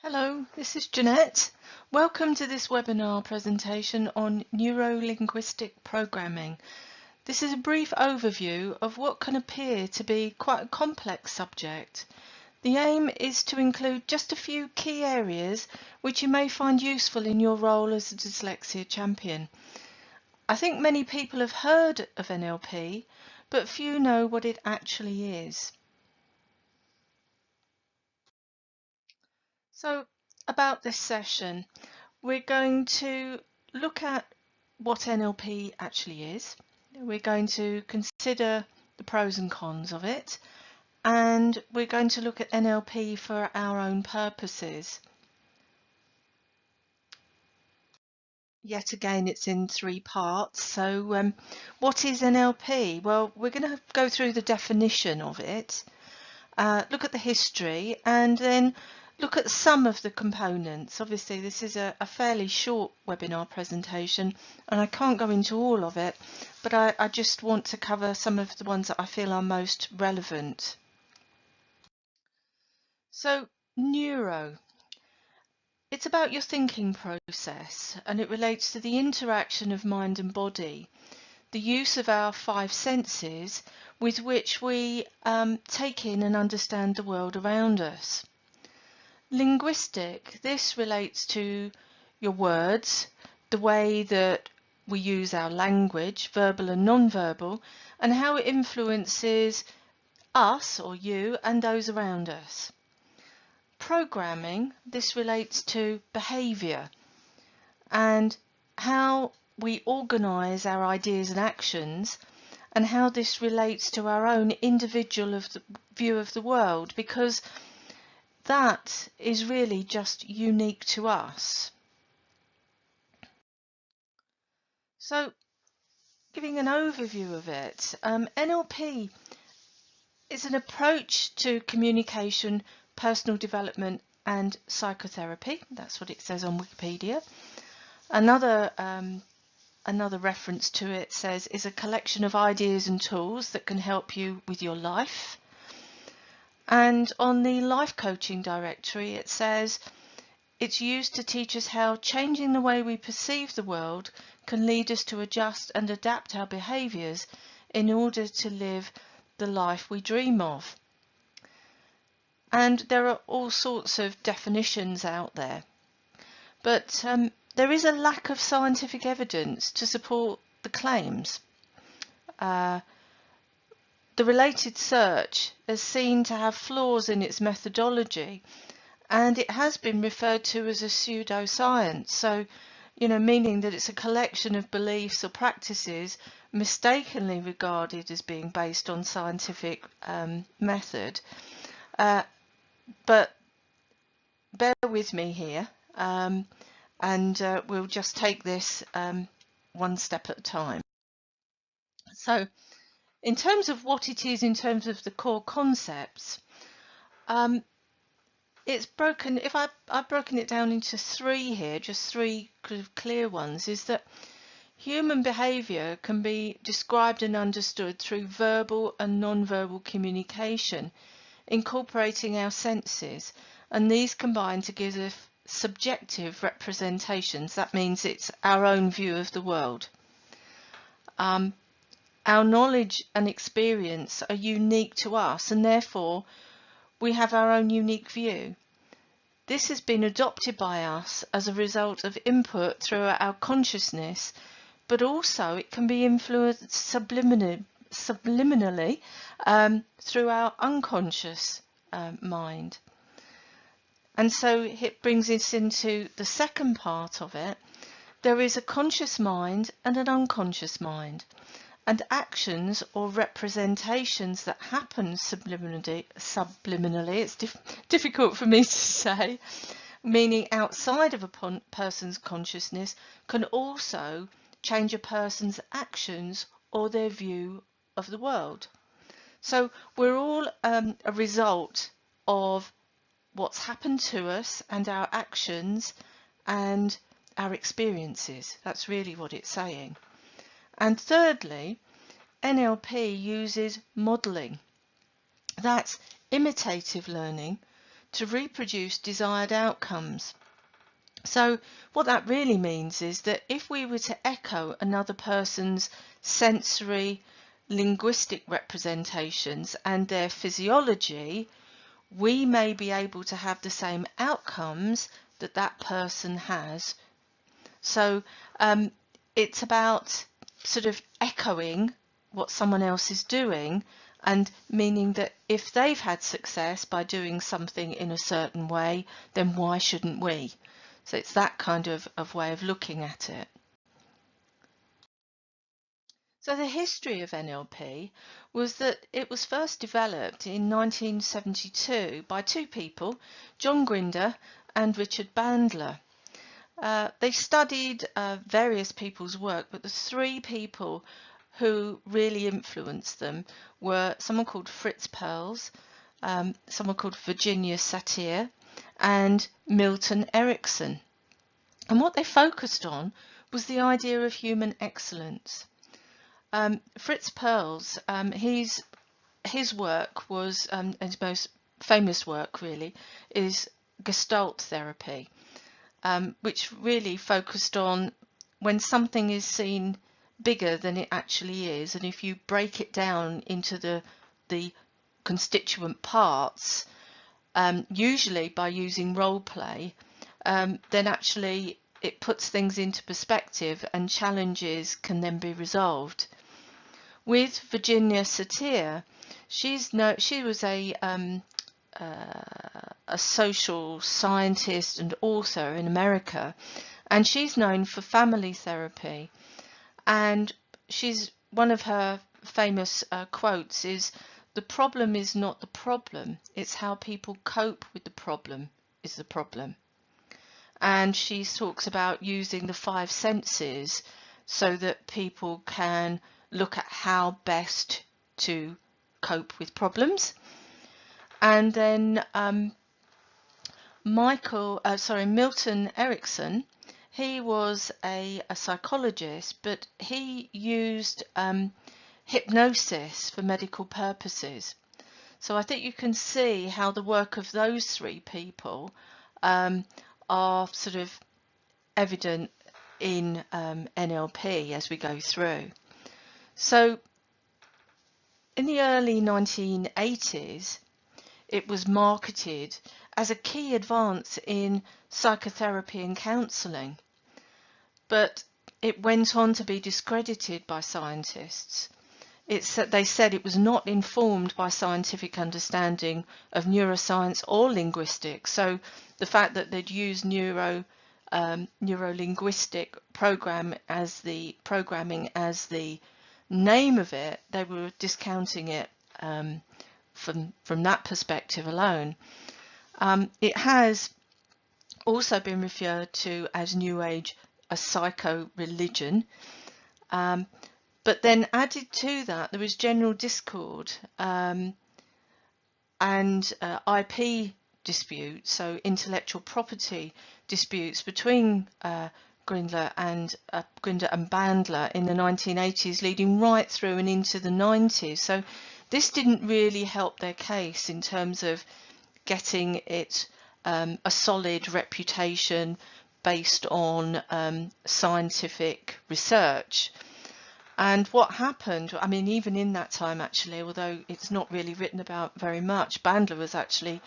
Hello, this is Jeanette. Welcome to this webinar presentation on neuro-linguistic programming. This is a brief overview of what can appear to be quite a complex subject. The aim is to include just a few key areas which you may find useful in your role as a dyslexia champion. I think many people have heard of NLP, but few know what it actually is. So, about this session, we're going to look at what NLP actually is. We're going to consider the pros and cons of it, and we're going to look at NLP for our own purposes. Yet again, it's in three parts. So what is NLP? Well, we're going to go through the definition of it, look at the history, and then look at some of the components. Obviously, this is a fairly short webinar presentation, and I can't go into all of it, but I just want to cover some of the ones that I feel are most relevant. So, neuro. It's about your thinking process, and it relates to the interaction of mind and body, the use of our five senses with which we take in and understand the world around us. Linguistic, this relates to your words, the way that we use our language, verbal and non-verbal, and how it influences us or you and those around us. Programming, this relates to behaviour and how we organise our ideas and actions, and how this relates to our own individual view of the world, because that is really just unique to us. So, giving an overview of it, NLP is an approach to communication, personal development and psychotherapy. That's what it says on Wikipedia. Another reference to it says is a collection of ideas and tools that can help you with your life. And on the life coaching directory, it says it's used to teach us how changing the way we perceive the world can lead us to adjust and adapt our behaviours in order to live the life we dream of. And there are all sorts of definitions out there, but there is a lack of scientific evidence to support the claims. The related search is seen to have flaws in its methodology, and it has been referred to as a pseudoscience, so meaning that it's a collection of beliefs or practices mistakenly regarded as being based on scientific method. But bear with me here, and we'll just take this one step at a time. So, in terms of what it is, in terms of the core concepts, it's broken. If I've broken it down into three here, just three kind of clear ones, is that human behaviour can be described and understood through verbal and non-verbal communication, incorporating our senses, and these combine to give us subjective representations. That means it's our own view of the world. Our knowledge and experience are unique to us, and therefore we have our own unique view. This has been adopted by us as a result of input through our consciousness, but also it can be influenced subliminally through our unconscious mind. And so it brings us into the second part of it. There is a conscious mind and an unconscious mind, and actions or representations that happen subliminally, it's difficult for me to say, meaning outside of a person's consciousness, can also change a person's actions or their view of the world. So we're all a result of what's happened to us and our actions and our experiences. That's really what it's saying. And thirdly, NLP uses modelling. That's imitative learning to reproduce desired outcomes. So what that really means is that if we were to echo another person's sensory, linguistic representations and their physiology, we may be able to have the same outcomes that that person has. So it's about sort of echoing what someone else is doing, and meaning that if they've had success by doing something in a certain way, then why shouldn't we? So it's that kind of way of looking at it. So the history of NLP was that it was first developed in 1972 by two people, John Grinder and Richard Bandler. They studied various people's work, but the three people who really influenced them were someone called Fritz Perls, someone called Virginia Satir, and Milton Erickson. And what they focused on was the idea of human excellence. Fritz Perls, his work was, his most famous work really, is Gestalt therapy, which really focused on when something is seen bigger than it actually is, and if you break it down into the constituent parts, usually by using role play, then actually it puts things into perspective and challenges can then be resolved. With Virginia Satir, she was a social scientist and author in America, and she's known for family therapy. And one of her famous quotes is, "The problem is not the problem, it's how people cope with the problem is the problem." And she talks about using the five senses so that people can look at how best to cope with problems. And then Milton Erickson, he was a psychologist, but he used hypnosis for medical purposes. So I think you can see how the work of those three people are sort of evident in NLP as we go through. So in the early 1980s, it was marketed as a key advance in psychotherapy and counselling, but it went on to be discredited by scientists. They said it was not informed by scientific understanding of neuroscience or linguistics. So the fact that they'd used neuro-linguistic programming as the name of it, they were discounting it from that perspective alone. It has also been referred to as New Age, a psycho-religion. But then added to that, there was general discord and IP disputes, so intellectual property disputes between Grinder and Bandler in the 1980s, leading right through and into the 90s. So this didn't really help their case in terms of getting it a solid reputation based on scientific research. And what happened, I mean, even in that time, actually, although it's not really written about very much, Bandler was actually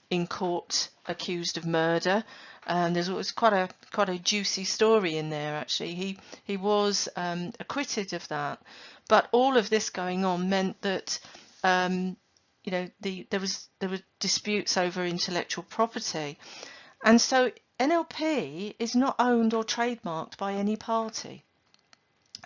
in court accused of murder. There's always quite a juicy story in there, actually. He was acquitted of that. But all of this going on meant that there were disputes over intellectual property, and so NLP is not owned or trademarked by any party.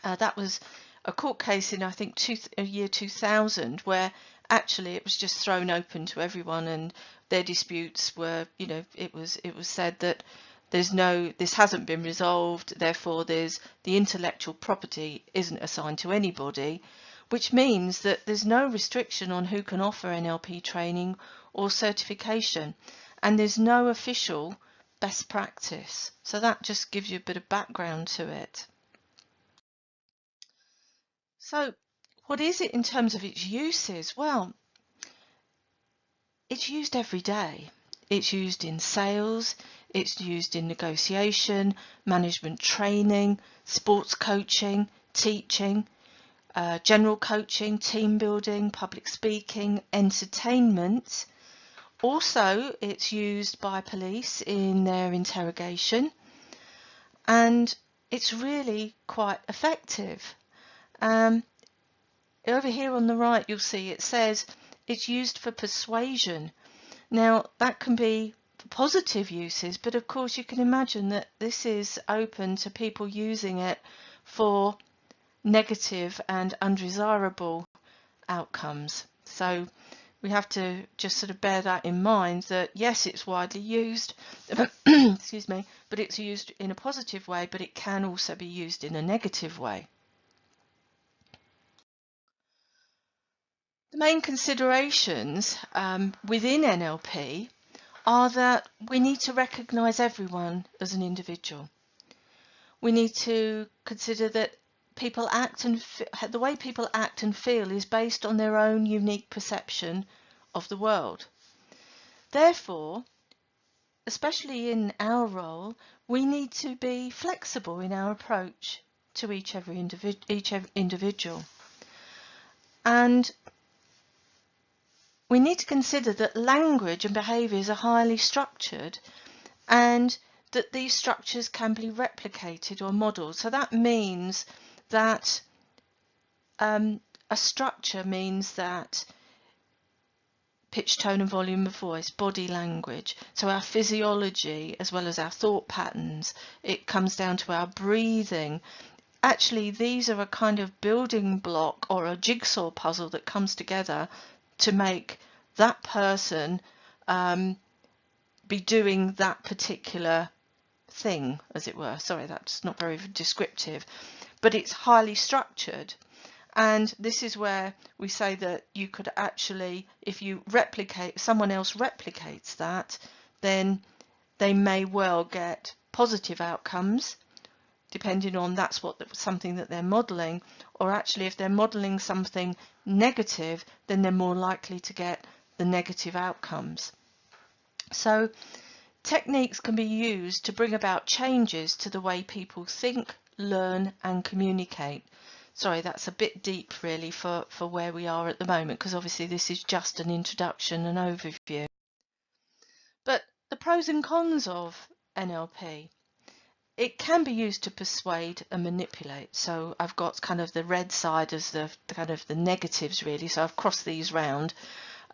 That was a court case in, I think, year 2000, where actually it was just thrown open to everyone, and their disputes were, it was said that this hasn't been resolved, therefore the intellectual property isn't assigned to anybody, which means that there's no restriction on who can offer NLP training or certification, and there's no official best practice. So that just gives you a bit of background to it. So what is it in terms of its uses? Well, it's used every day. It's used in sales, it's used in negotiation, management training, sports coaching, teaching, general coaching, team building, public speaking, entertainment. Also, it's used by police in their interrogation, and it's really quite effective. Over here on the right, you'll see it says it's used for persuasion. Now, that can be for positive uses, but of course you can imagine that this is open to people using it for negative and undesirable outcomes. So we have to just sort of bear that in mind, that yes, it's widely used, excuse me, but it's used in a positive way, but it can also be used in a negative way. The main considerations within NLP are that we need to recognise everyone as an individual. We need to consider that people act and the way people act and feel is based on their own unique perception of the world. Therefore, especially in our role, we need to be flexible in our approach to each individual. And we need to consider that language and behaviours are highly structured, and that these structures can be replicated or modelled. So that means that a structure means that pitch, tone and volume of voice, body language, so our physiology as well as our thought patterns, it comes down to our breathing. Actually, these are a kind of building block or a jigsaw puzzle that comes together to make that person be doing that particular thing, as it were. Sorry, that's not very descriptive, but it's highly structured. And this is where we say that you could actually, if you replicate, someone else replicates that, then they may well get positive outcomes, depending on that's something that they're modelling, or actually if they're modelling something negative, then they're more likely to get the negative outcomes. So techniques can be used to bring about changes to the way people think, learn and communicate. Sorry, that's a bit deep really for where we are at the moment, because obviously this is just an introduction and overview. But the pros and cons of NLP. It can be used to persuade and manipulate. So I've got kind of the red side as the kind of the negatives really. So I've crossed these round.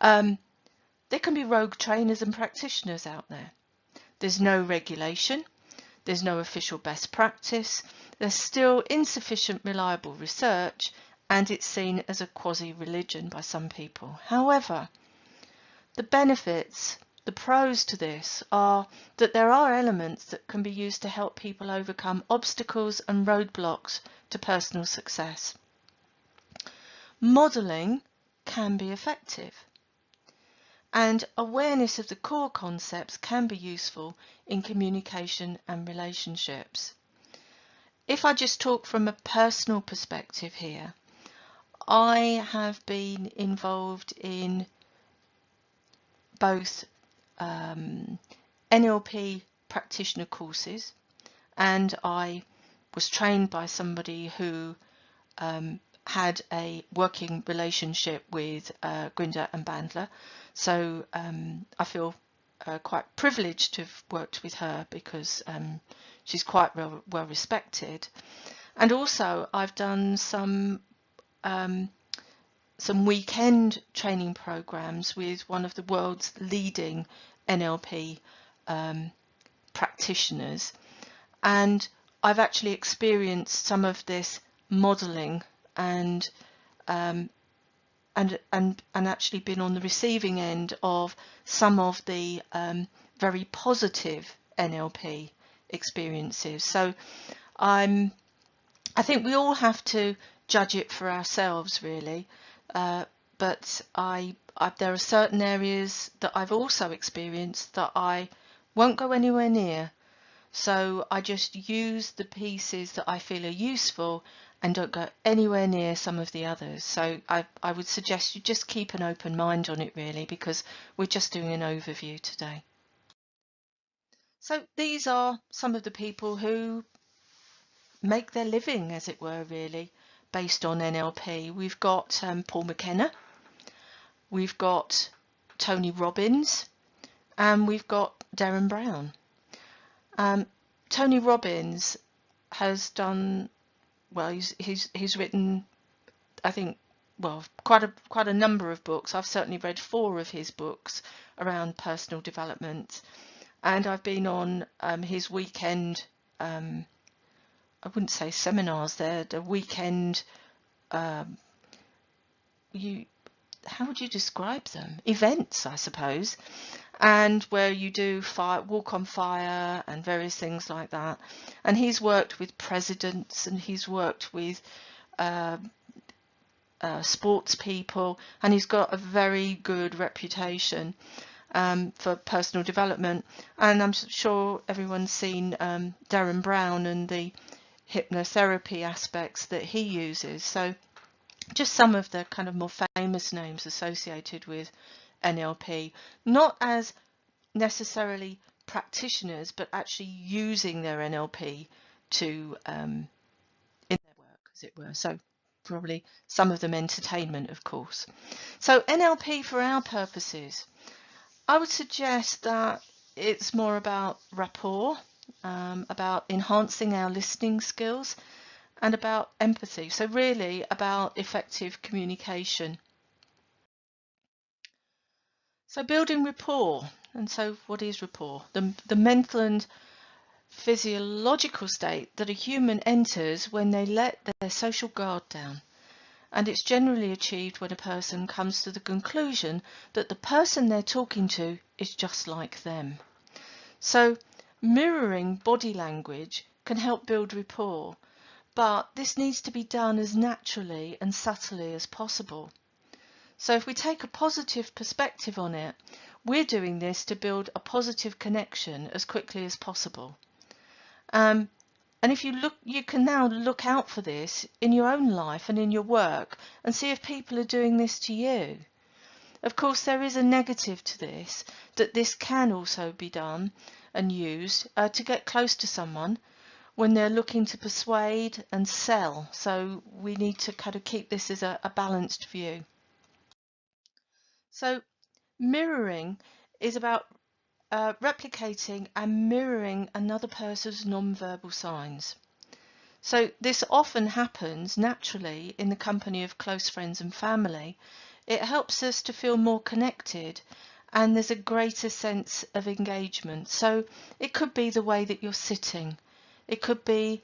There can be rogue trainers and practitioners out there. There's no regulation. There's no official best practice. There's still insufficient reliable research, and it's seen as a quasi-religion by some people. However, the benefits, the pros to this are that there are elements that can be used to help people overcome obstacles and roadblocks to personal success. Modelling can be effective, and awareness of the core concepts can be useful in communication and relationships. If I just talk from a personal perspective here, I have been involved in both NLP practitioner courses, and I was trained by somebody who had a working relationship with Grinder and Bandler. So I feel quite privileged to have worked with her because she's quite well respected. And also I've done some weekend training programs with one of the world's leading NLP practitioners, and I've actually experienced some of this modelling and actually been on the receiving end of some of the very positive NLP experiences. So I think we all have to judge it for ourselves really, but there are certain areas that I've also experienced that I won't go anywhere near. So I just use the pieces that I feel are useful, and don't go anywhere near some of the others. So I would suggest you just keep an open mind on it, really, because we're just doing an overview today. So these are some of the people who make their living, as it were, really, based on NLP. We've got Paul McKenna, we've got Tony Robbins, and we've got Darren Brown. Tony Robbins has done, well, he's written, I think, well, quite a number of books. I've certainly read 4 of his books around personal development, and I've been on his weekend, I wouldn't say seminars, they're the weekend, how would you describe them? Events, I suppose, and where you do walk on fire and various things like that. And he's worked with presidents, and he's worked with sports people, and he's got a very good reputation for personal development. And I'm sure everyone's seen Darren Brown and the hypnotherapy aspects that he uses. So just some of the kind of more famous names associated with NLP, not as necessarily practitioners, but actually using their NLP to in their work, as it were. So probably some of them entertainment, of course. So NLP for our purposes, I would suggest that it's more about rapport, about enhancing our listening skills, and about empathy. So really about effective communication. So building rapport. And so what is rapport? The mental and physiological state that a human enters when they let their social guard down. And it's generally achieved when a person comes to the conclusion that the person they're talking to is just like them. So mirroring body language can help build rapport, but this needs to be done as naturally and subtly as possible. So if we take a positive perspective on it, we're doing this to build a positive connection as quickly as possible. And if you look, you can now look out for this in your own life and in your work and see if people are doing this to you. Of course, there is a negative to this, that this can also be done and used to get close to someone when they're looking to persuade and sell. So we need to kind of keep this as a balanced view. So mirroring is about replicating and mirroring another person's non-verbal signs. So this often happens naturally in the company of close friends and family. It helps us to feel more connected, and there's a greater sense of engagement. So it could be the way that you're sitting. It could be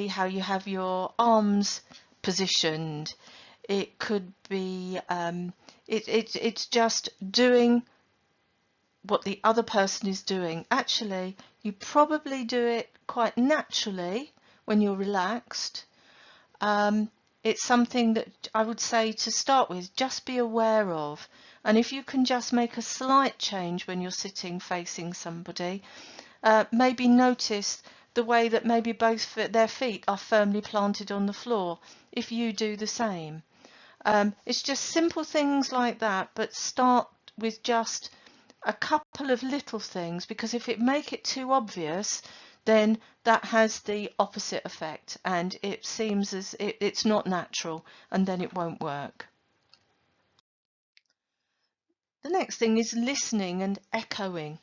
how you have your arms positioned. It could be it's just doing what the other person is doing. Actually, you probably do it quite naturally when you're relaxed. It's something that I would say to start with, just be aware of. And if you can just make a slight change when you're sitting facing somebody, maybe notice the way that maybe both their feet are firmly planted on the floor, if you do the same. It's just simple things like that, but start with just a couple of little things, because if it make it too obvious, then that has the opposite effect, and it seems as it's not natural, and then it won't work. The next thing is listening and echoing.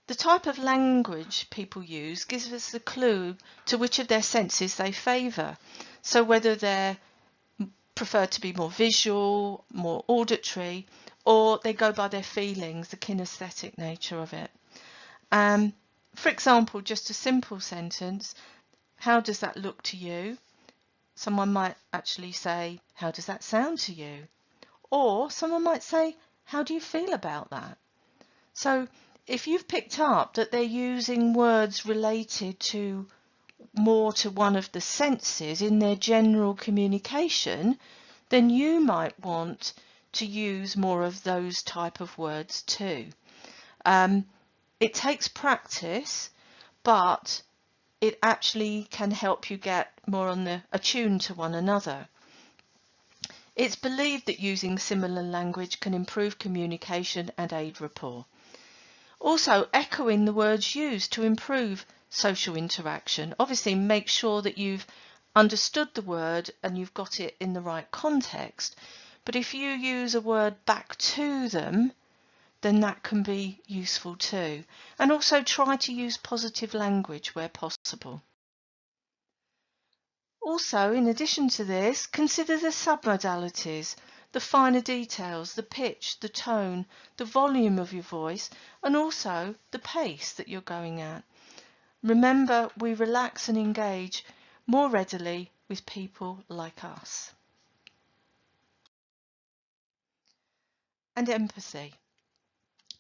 The type of language people use gives us a clue to which of their senses they favour. So whether they prefer to be more visual, more auditory, or they go by their feelings, the kinesthetic nature of it. For example, just a simple sentence, how does that look to you? Someone might actually say, how does that sound to you? Or someone might say, how do you feel about that? So if you've picked up that they're using words related to more to one of the senses in their general communication, then you might want to use more of those type of words too. It takes practice, but it actually can help you get more attuned to one another. It's believed that using similar language can improve communication and aid rapport. Also, echoing the words used to improve social interaction. Obviously, make sure that you've understood the word and you've got it in the right context. But if you use a word back to them, then that can be useful too. And also try to use positive language where possible. Also, in addition to this, consider the submodalities, the finer details, the pitch, the tone, the volume of your voice, and also the pace that you're going at. Remember, we relax and engage more readily with people like us. And empathy.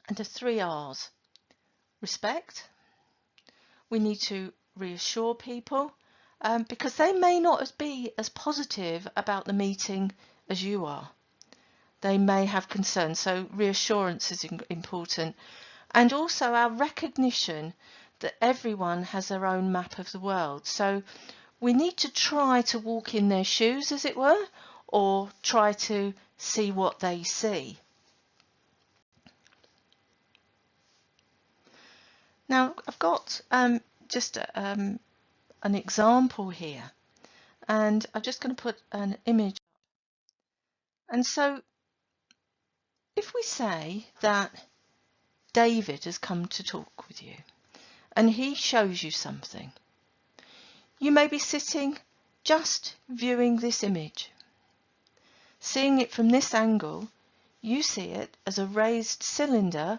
And the 3 R's. Respect. We need to reassure people because they may not be as positive about the meeting as you are. They may have concerns, so reassurance is important. And also our recognition that everyone has their own map of the world. So we need to try to walk in their shoes, as it were, or try to see what they see. Now, I've got just an example here, and I'm just going to put an image up. And so if we say that David has come to talk with you and he shows you something, you may be sitting just viewing this image. Seeing it from this angle, you see it as a raised cylinder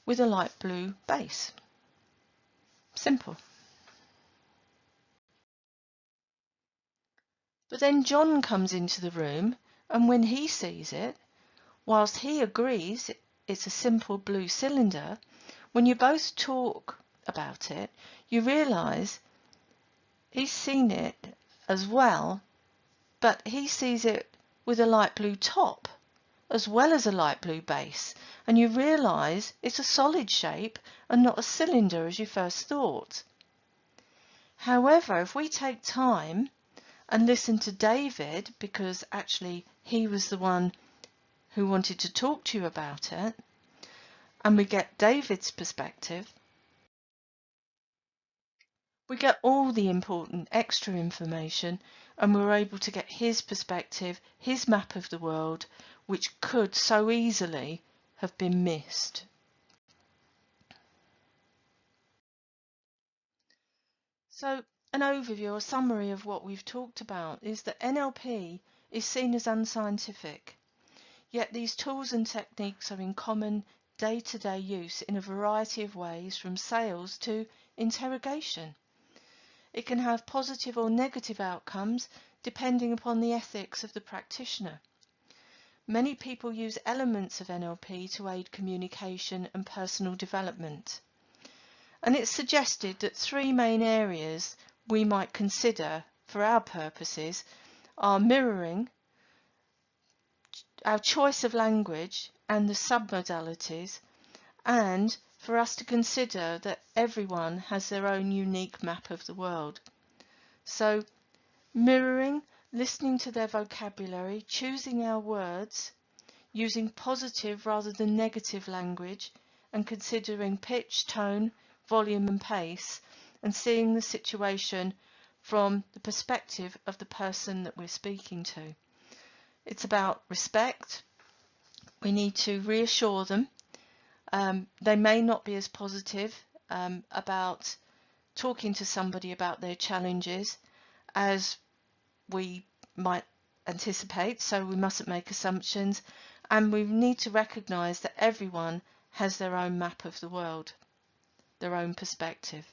with a light blue base. Simple. But then John comes into the room, and when he sees it, whilst he agrees it's a simple blue cylinder, when you both talk about it, you realise he's seen it as well, but he sees it with a light blue top as well as a light blue base, and you realise it's a solid shape and not a cylinder as you first thought. However, if we take time and listen to David, because actually he was the one who wanted to talk to you about it, and we get David's perspective, we get all the important extra information, and we're able to get his perspective, his map of the world, which could so easily have been missed. So an overview or summary of what we've talked about is that NLP is seen as unscientific, yet these tools and techniques are in common day-to-day use in a variety of ways, from sales to interrogation. It can have positive or negative outcomes depending upon the ethics of the practitioner. Many people use elements of NLP to aid communication and personal development. And it's suggested that 3 main areas we might consider for our purposes are mirroring, our choice of language and the submodalities, and for us to consider that everyone has their own unique map of the world. So mirroring, listening to their vocabulary, choosing our words, using positive rather than negative language, and considering pitch, tone, volume and pace, and seeing the situation from the perspective of the person that we're speaking to. It's about respect. We need to reassure them. They may not be as positive about talking to somebody about their challenges as we might anticipate, so we mustn't make assumptions, and we need to recognise that everyone has their own map of the world, their own perspective.